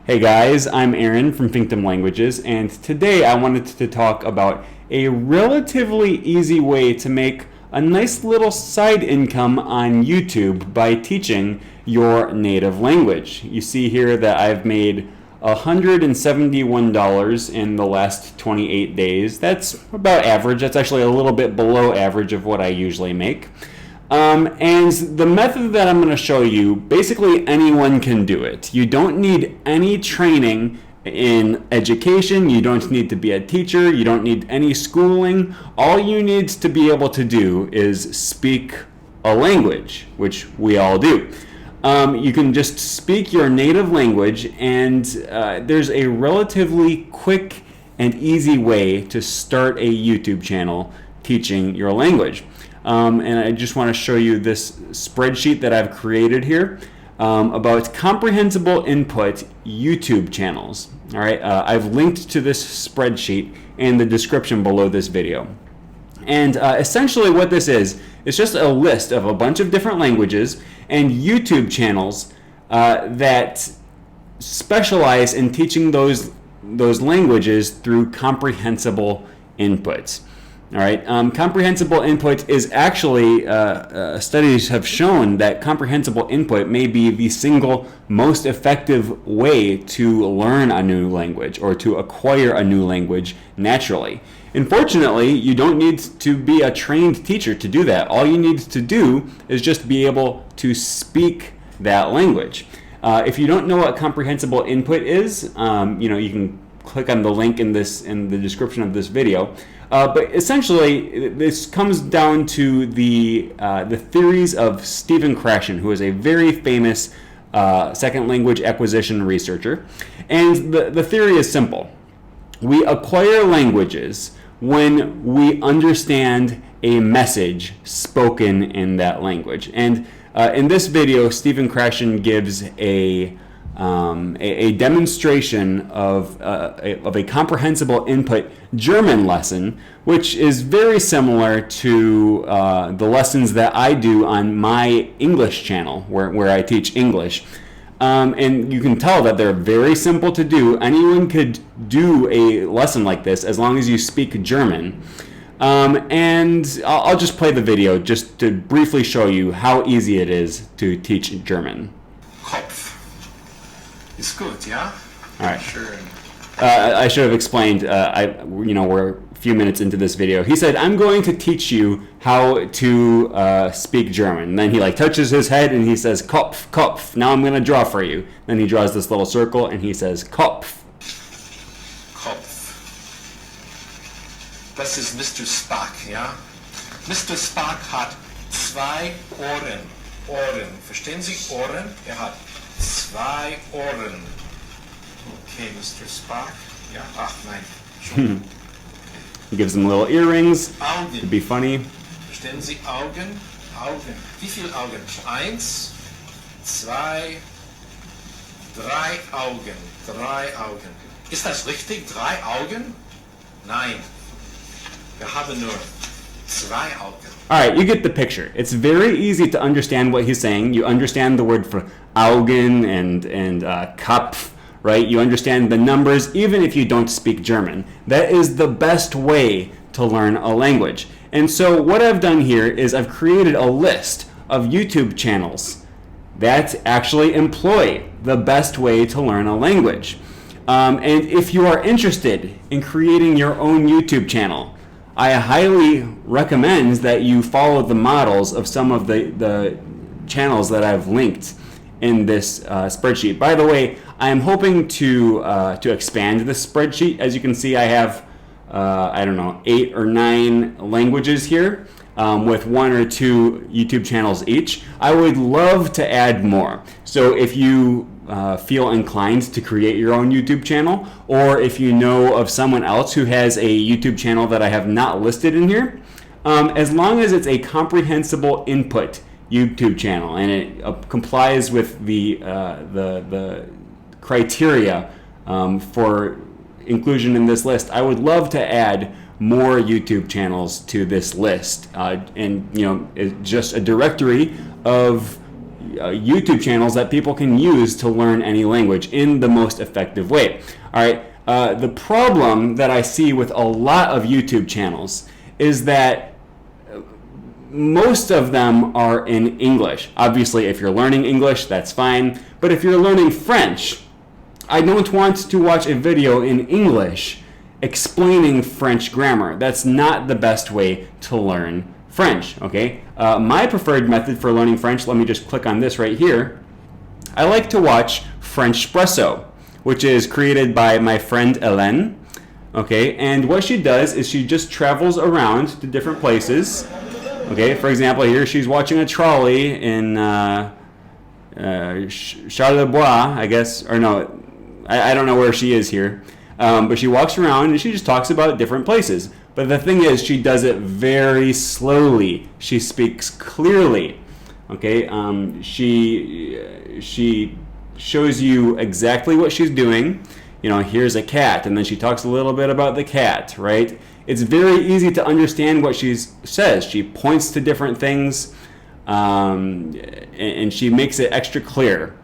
Hey guys, I'm Aaron from Finctum Languages, and today I wanted to talk about a relatively easy way to make a nice little side income on YouTube by teaching your native language. You see here that I've made $171 in the last 28 days. That's about average. That's actually a little bit below average of what I usually make. And the method that I'm going to show you, basically anyone can do it. You don't need any training in education. You don't need to be a teacher. You don't need any schooling. All you need to be able to do is speak a language, which we all do. You can just speak your native language, and there's a relatively quick and easy way to start a YouTube channel teaching your language. And I just want to show you this spreadsheet that I've created here about comprehensible input YouTube channels. All right, I've linked to this spreadsheet in the description below this video. And essentially what this is, it's just a list of a bunch of different languages and YouTube channels that specialize in teaching those languages through comprehensible inputs. All right, comprehensible input is actually, studies have shown that comprehensible input may be the single most effective way to learn a new language or to acquire a new language naturally. Unfortunately, you don't need to be a trained teacher to do that. All you need to do is just be able to speak that language. If you don't know what comprehensible input is, you can click on the link in the description of this video. But essentially, this comes down to the theories of Stephen Krashen, who is a very famous second language acquisition researcher. And the theory is simple. We acquire languages when we understand a message spoken in that language. And in this video, Stephen Krashen gives a demonstration of a comprehensible input German lesson, which is very similar to the lessons that I do on my English channel, where I teach English. And you can tell that they're very simple to do. Anyone could do a lesson like this as long as you speak German. And I'll just play the video just to briefly show you how easy it is to teach German. Kopf. Ist gut, yeah? All right. Sure. I should have explained. We're a few minutes into this video. He said, "I'm going to teach you how to speak German." And then he touches his head and he says, "Kopf, Kopf." Now I'm going to draw for you. Then he draws this little circle and he says, "Kopf." Kopf. Das ist Mr. Spock, ja? Mr. Spock hat zwei Ohren. Ohren. Verstehen Sie Ohren? hat zwei Ohren. Okay, Mr. Spock. Ja, ach nein. He gives him little earrings. Augen. It'd be funny. Verstehen Sie Augen? Augen. Wie viele Augen? 1, 2, 3 Augen. 3 Augen. Ist das richtig? 3 Augen? Nein. Wir haben nur 2 Augen. All right, you get the picture. It's very easy to understand what he's saying. You understand the word for Augen and Kopf, right? You understand the numbers even if you don't speak German. That is the best way to learn a language. And so what I've done here is I've created a list of YouTube channels that actually employ the best way to learn a language. And if you are interested in creating your own YouTube channel, I highly recommend that you follow the models of some of the channels that I've linked in this spreadsheet. By the way, I am hoping to expand this spreadsheet. As you can see, I have 8 or 9 languages here with 1 or 2 YouTube channels each. I would love to add more. So if you feel inclined to create your own YouTube channel, or if you know of someone else who has a YouTube channel that I have not listed in here, as long as it's a comprehensible input YouTube channel and it complies with the criteria for inclusion in this list, I would love to add more YouTube channels to this list, and it's just a directory of YouTube channels that people can use to learn any language in the most effective way. All right. The problem that I see with a lot of YouTube channels is that most of them are in English. Obviously, if you're learning English, that's fine. But if you're learning French, I don't want to watch a video in English explaining French grammar. That's not the best way to learn French, okay? My preferred method for learning French, let me just click on this right here. I like to watch Frenchpresso, which is created by my friend Hélène, okay? And what she does is she just travels around to different places, okay? For example, here she's watching a trolley in Charleroi, I guess, or no, I don't know where she is here. But she walks around and she just talks about different places. But the thing is, she does it very slowly. She speaks clearly. Okay, she shows you exactly what she's doing. You know, here's a cat, and then she talks a little bit about the cat, right? It's very easy to understand what she says. She points to different things, and she makes it extra clear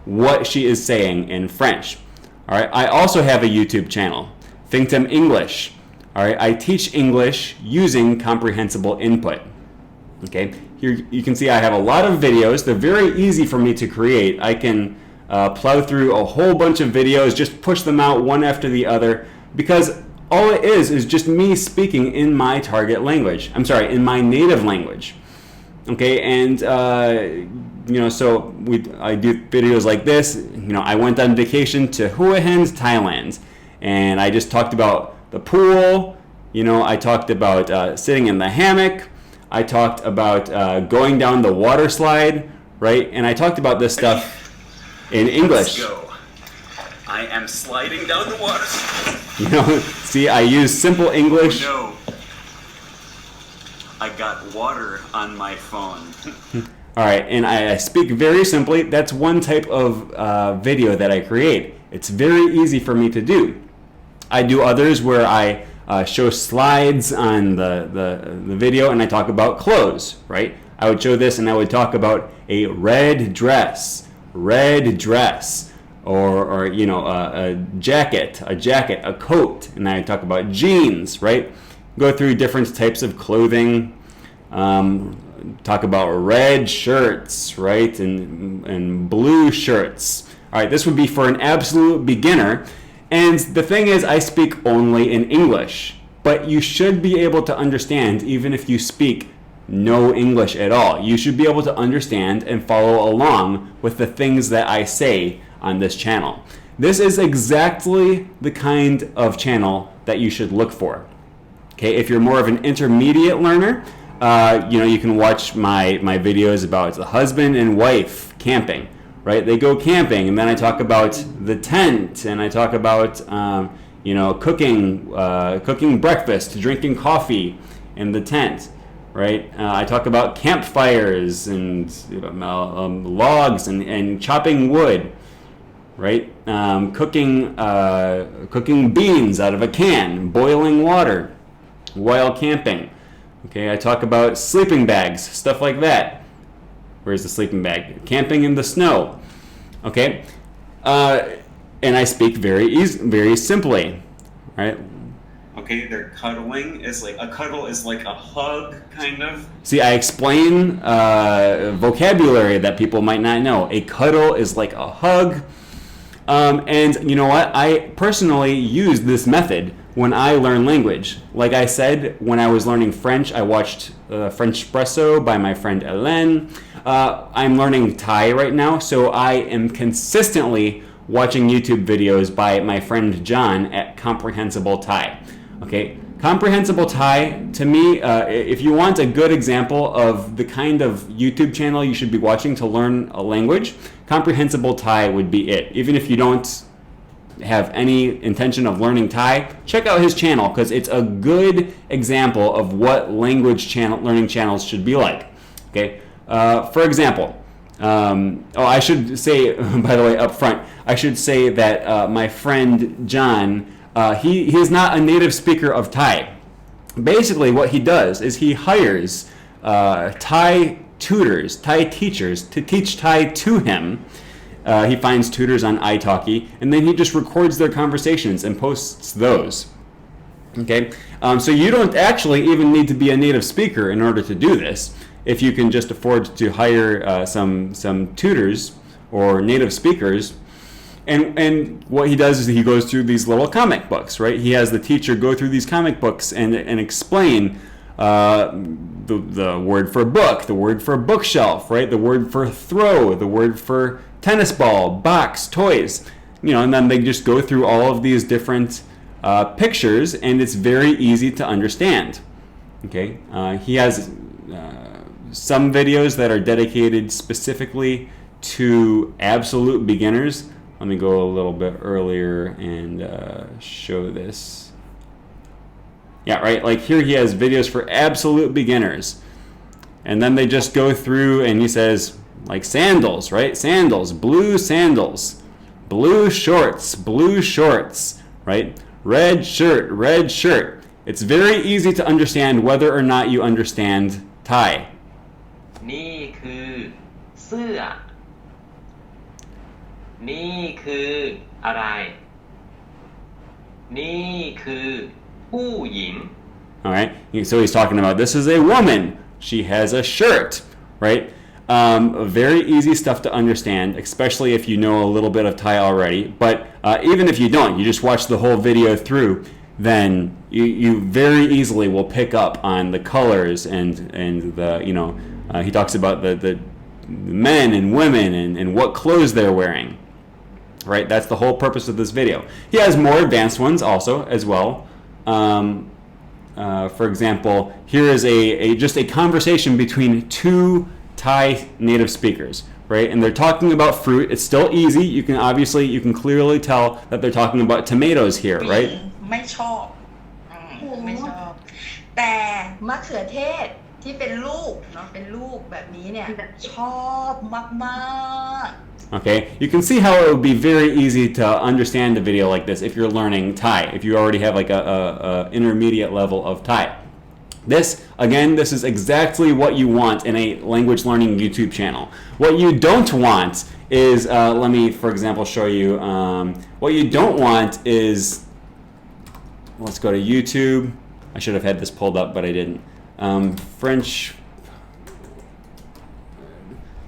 what she is saying in French. All right. I also have a YouTube channel, Finctum English. All right. I teach English using comprehensible input. Okay. Here you can see I have a lot of videos. They're very easy for me to create. I can plow through a whole bunch of videos, just push them out one after the other, because all it is just me speaking in my target language. I'm sorry, in my native language. Okay. And you know, so I do videos like this. You know, I went on vacation to Hua Hin, Thailand, and I just talked about the pool. You know, I talked about sitting in the hammock. I talked about going down the water slide, right? And I talked about this stuff in English. Let's go. I am sliding down the water slide. You know, see, I use simple English. Oh, no. I got water on my phone. All right, and I speak very simply. That's one type of video that I create. It's very easy for me to do. I do others where I show slides on the video and I talk about clothes, right? I would show this and I would talk about a red dress, or you know, a jacket, a coat, and I talk about jeans, right? Go through different types of clothing. Talk about red shirts, right, and blue shirts. All right, this would be for an absolute beginner. And the thing is, I speak only in English, but you should be able to understand even if you speak no English at all. You should be able to understand and follow along with the things that I say on this channel. This is exactly the kind of channel that you should look for. Okay, if you're more of an intermediate learner, you know, you can watch my videos about the husband and wife camping, right? They go camping, and then I talk about the tent, and I talk about you know, cooking breakfast, drinking coffee in the tent, right? I talk about campfires and logs and chopping wood, right? Cooking beans out of a can, boiling water while camping. Okay, I talk about sleeping bags, stuff like that. Where's the sleeping bag? Camping in the snow. Okay, and I speak very simply, right? Okay, their cuddling is like a cuddle is like a hug, kind of. See, I explain vocabulary that people might not know. A cuddle is like a hug, and you know what? I personally use this method when I learn language. Like I said, when I was learning French, I watched Frenchpresso by my friend Hélène. I'm learning Thai right now, so I am consistently watching YouTube videos by my friend John at Comprehensible Thai. Okay, Comprehensible Thai, to me, if you want a good example of the kind of YouTube channel you should be watching to learn a language, Comprehensible Thai would be it. Even if you don't have any intention of learning Thai, check out his channel because it's a good example of what language learning channels should be like. Okay, for example, I should say, by the way, up front, I should say that my friend John, he is not a native speaker of Thai. Basically, what he does is he hires Thai tutors, Thai teachers, to teach Thai to him. He finds tutors on italki, and then he just records their conversations and posts those. Okay, so you don't actually even need to be a native speaker in order to do this. If you can just afford to hire some tutors or native speakers, and what he does is he goes through these little comic books, right? He has the teacher go through these comic books and explain the word for book, the word for bookshelf, right? The word for throw, the word for tennis ball, box, toys, and then they just go through all of these different pictures, and it's very easy to understand. Okay, he has some videos that are dedicated specifically to absolute beginners. Let me go a little bit earlier and show this. Yeah, right, like here he has videos for absolute beginners. And then they just go through and he says, like sandals, right? Sandals, blue shorts, right? Red shirt. It's very easy to understand whether or not you understand Thai. นี่คือเสื้อ นี่คืออะไร นี่คือผู้หญิง All right, so he's talking about this is a woman. She has a shirt, right? Very easy stuff to understand, especially if you know a little bit of Thai already. But even if you don't, you just watch the whole video through, then you very easily will pick up on the colors and the, he talks about the men and women and what clothes they're wearing, right? That's the whole purpose of this video. He has more advanced ones also as well. For example, here is just a conversation between two Thai native speakers, right? And they're talking about fruit. It's still easy. You can clearly tell that they're talking about tomatoes here, right? ไม่ชอบ ไม่ชอบ แต่มะเขือเทศที่เป็นลูกเนาะเป็นลูกแบบนี้เนี่ยชอบมากๆ Okay, you can see how it would be very easy to understand a video like this if you're learning Thai, if you already have like a intermediate level of Thai. This is exactly what you want in a language learning YouTube channel. What you don't want is, let me, for example, show you. What you don't want is, let's go to YouTube. I should have had this pulled up, but I didn't. French.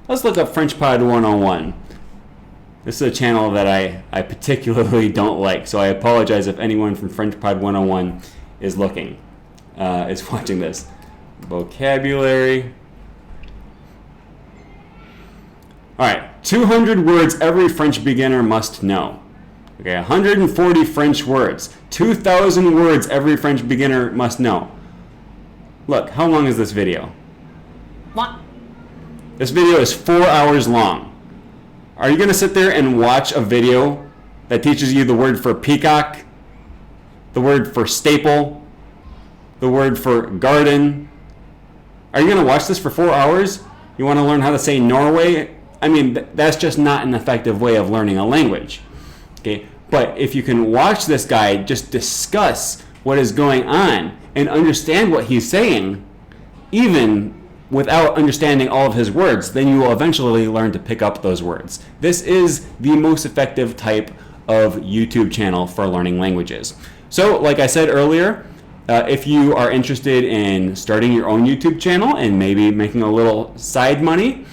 Let's look up French Pod 101. This is a channel that I particularly don't like, so I apologize if anyone from French Pod 101 is looking, is watching this. Vocabulary. All right, 200 words every French beginner must know. Okay, 140 French words. 2,000 words every French beginner must know. Look, how long is this video? What? This video is 4 hours long. Are you going to sit there and watch a video that teaches you the word for peacock, the word for staple, the word for garden? Are you going to watch this for 4 hours? You want to learn how to say Norway? I mean, that's just not an effective way of learning a language. Okay, but if you can watch this guy just discuss what is going on and understand what he's saying, even without understanding all of his words, then you will eventually learn to pick up those words. This is the most effective type of YouTube channel for learning languages. So, like I said earlier, if you are interested in starting your own YouTube channel and maybe making a little side money,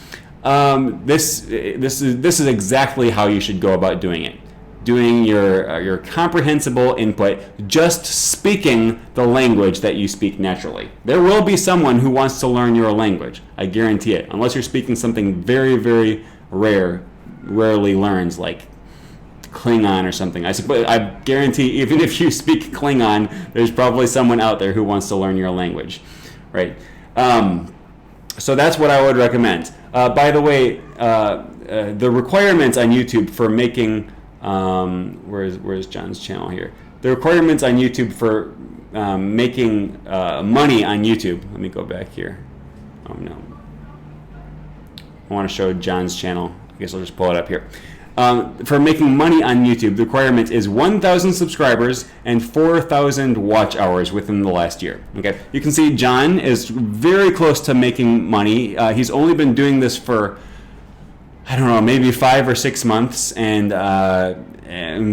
this is exactly how you should go about doing it. Doing your comprehensible input, just speaking the language that you speak naturally. There will be someone who wants to learn your language, I guarantee it, unless you're speaking something very, very rarely learns, like Klingon or something. I guarantee even if you speak Klingon, there's probably someone out there who wants to learn your language, right? So that's what I would recommend. By the way, the requirements on YouTube for making where's John's channel here? The requirements on YouTube for making money on YouTube. Let me go back here. Oh no. I want to show John's channel. I guess I'll just pull it up here. For making money on YouTube, the requirement is 1,000 subscribers and 4,000 watch hours within the last year. Okay, you can see John is very close to making money. He's only been doing this for, I don't know, maybe 5 or 6 months, and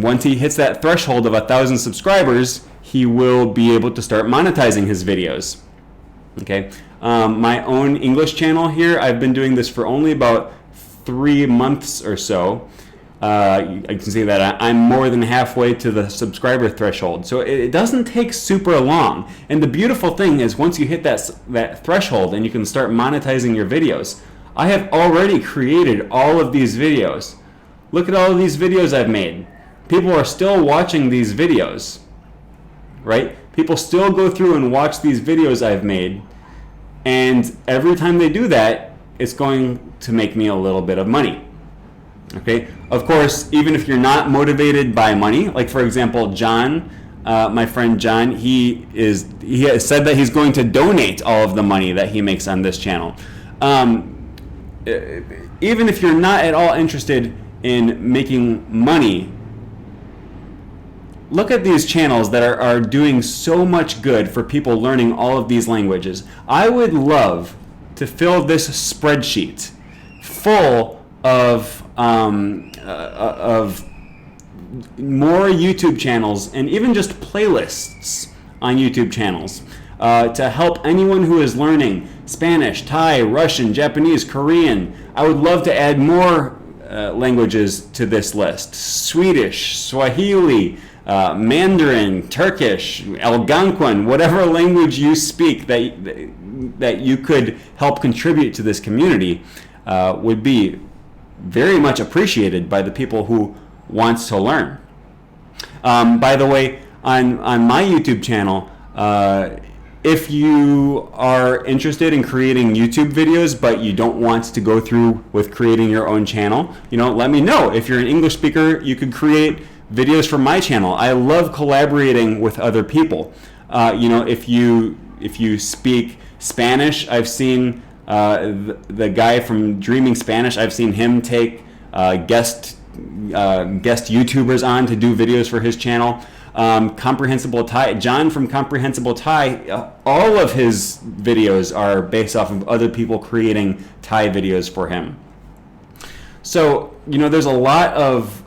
once he hits that threshold of 1,000 subscribers, he will be able to start monetizing his videos. Okay, my own English channel here, I've been doing this for only about 3 months or so. I can see that I'm more than halfway to the subscriber threshold, so it doesn't take super long. And the beautiful thing is, once you hit that threshold and you can start monetizing your videos, I have already created all of these videos. Look at all of these videos I've made. People are still watching these videos, right? People still go through and watch these videos I've made, and every time they do that, it's going to make me a little bit of money. Okay, of course, even if you're not motivated by money, like for example, John, my friend John, he has said that he's going to donate all of the money that he makes on this channel. Even if you're not at all interested in making money, look at these channels that are doing so much good for people learning all of these languages. I would love to fill this spreadsheet full of more YouTube channels and even just playlists on YouTube channels to help anyone who is learning Spanish, Thai, Russian, Japanese, Korean. I would love to add more languages to this list: Swedish, Swahili, Mandarin, Turkish, Algonquin, whatever language you speak that you could help contribute to this community would be very much appreciated by the people who wants to learn. By the way, on my YouTube channel, if you are interested in creating YouTube videos but you don't want to go through with creating your own channel, let me know. If you're an English speaker, you could create videos for my channel. I love collaborating with other people. If you speak Spanish, I've seen the guy from Dreaming Spanish, I've seen him take guest YouTubers on to do videos for his channel. Comprehensible Thai, John from Comprehensible Thai, all of his videos are based off of other people creating Thai videos for him. So, there's a lot of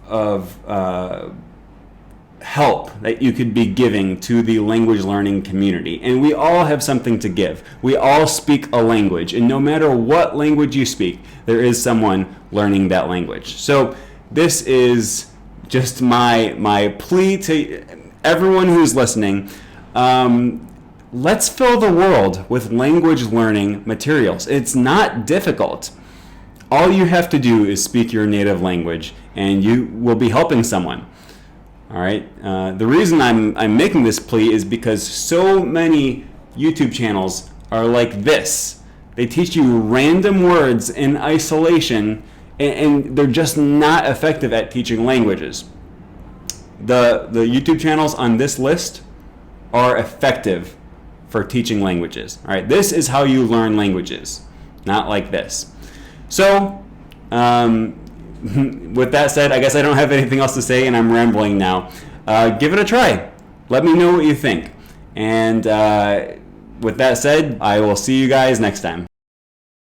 help that you could be giving to the language learning community, and we all have something to give. We all speak a language, and no matter what language you speak, there is someone learning that language. So this is just my plea to everyone who's listening. Let's fill the world with language learning materials. It's not difficult. All you have to do is speak your native language, and you will be helping someone. All right. The reason I'm making this plea is because so many YouTube channels are like this. They teach you random words in isolation, and they're just not effective at teaching languages. The YouTube channels on this list are effective for teaching languages. All right. This is how you learn languages, not like this. So, with that said, I guess I don't have anything else to say, and I'm rambling now. Give it a try. Let me know what you think. And with that said, I will see you guys next time.